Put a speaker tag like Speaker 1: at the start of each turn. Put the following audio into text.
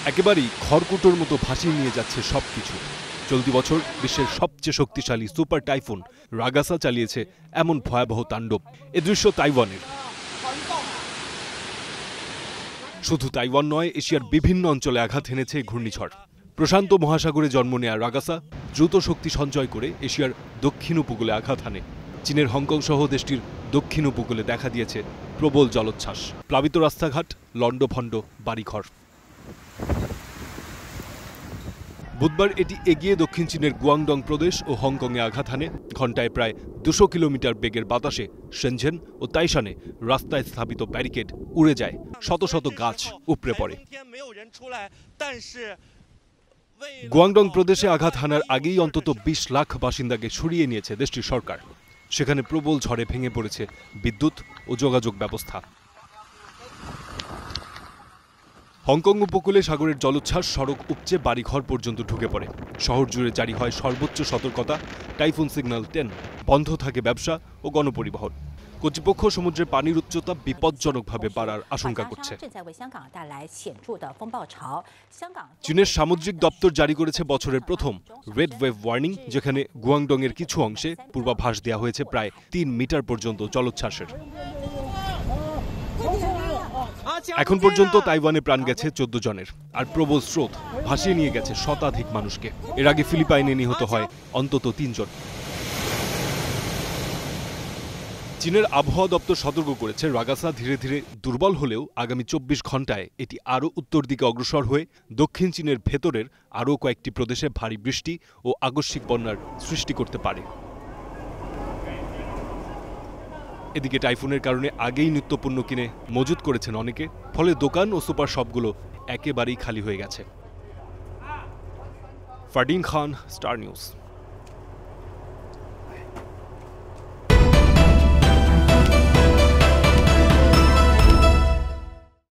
Speaker 1: একেবারেই খড়কুটোর মতো ভাসিয়ে নিয়ে যাচ্ছে সবকিছু। চলতি বছর বিশ্বের সবচেয়ে শক্তিশালী সুপার টাইফুন রাগাসা চালিয়েছে এমন ভয়াবহ তাণ্ডব। এ দৃশ্য তাইওয়ানের। শুধু তাইওয়ান নয়, এশিয়ার বিভিন্ন অঞ্চলে আঘাত এনেছে ঘূর্ণিঝড়। প্রশান্ত মহাসাগরে জন্ম নেয়া রাগাসা দ্রুত শক্তি সঞ্চয় করে এশিয়ার দক্ষিণ উপকূলে আঘাত হানে। চীনের হংকং সহ দেশটির দক্ষিণ উপকূলে দেখা দিয়েছে প্রবল জলোচ্ছ্বাস, প্লাবিত রাস্তাঘাট, লণ্ডভণ্ড বাড়িঘর। বুধবার এটি এগিয়ে দক্ষিণ চীনের গুয়াংডং প্রদেশ ও হংকংয়ে আঘাত হানে। ঘণ্টায় প্রায় ২০০ কিলোমিটার বেগের বাতাসে শেনঝেন ও তাইশানে রাস্তায় স্থাপিত ব্যারিকেড উড়ে যায়, শত শত গাছ উপড়ে পড়ে। গুয়াংডং প্রদেশে আঘাত হানার আগেই অন্তত ২০ লাখ বাসিন্দাকে সরিয়ে নিয়েছে দেশটির সরকার। সেখানে প্রবল ঝড়ে ভেঙে পড়েছে বিদ্যুৎ ও যোগাযোগ ব্যবস্থা। হংকং উপকূলে সাগরের জলোচ্ছ্বাস সড়ক উপচে বাড়িঘর পর্যন্ত ঢুকে পড়ে। শহর জুড়ে জারি হয় সর্বোচ্চ সতর্কতা, টাইফুন সিগন্যাল 10, বন্ধ থাকে ব্যবসা ও গণপরিবহন। কর্তৃপক্ষ সমুদ্রের পানির উচ্চতা বিপজ্জনকভাবে বাড়ার আশঙ্কা করছে। চীনের সামুদ্রিক দপ্তর জারি করেছে বছরের প্রথম রেড ওয়েভ ওয়ার্নিং, যেখানে গুয়াংডং এর কিছু অংশে পূর্বাভাস দেওয়া হয়েছে প্রায় ৩ মিটার পর্যন্ত জলোচ্ছ্বাসের। এখন পর্যন্ত তাইওয়ানে প্রাণ গেছে ১৪ জনের, আর প্রবল স্রোত ভাসিয়ে নিয়ে গেছে শতাধিক মানুষকে। এর আগে ফিলিপাইনে নিহত হয় অন্তত ৩ জন। চীনের আবহাওয়া দপ্তর সতর্ক করেছে, রাগাসা ধীরে ধীরে দুর্বল হলেও আগামী ২৪ ঘণ্টায় এটি আরও উত্তর দিকে অগ্রসর হয়ে দক্ষিণ চীনের ভেতরের আরও কয়েকটি প্রদেশে ভারী বৃষ্টি ও আকস্মিক বন্যার সৃষ্টি করতে পারে। এদিকে টাইফুনের কারণে আগেই নিত্যপণ্য কিনে মজুত করেছেন অনেকে, ফলে দোকান ও সুপার শপগুলো একেবারেই খালি হয়ে গেছে। ফারদিন খান, স্টার নিউজ।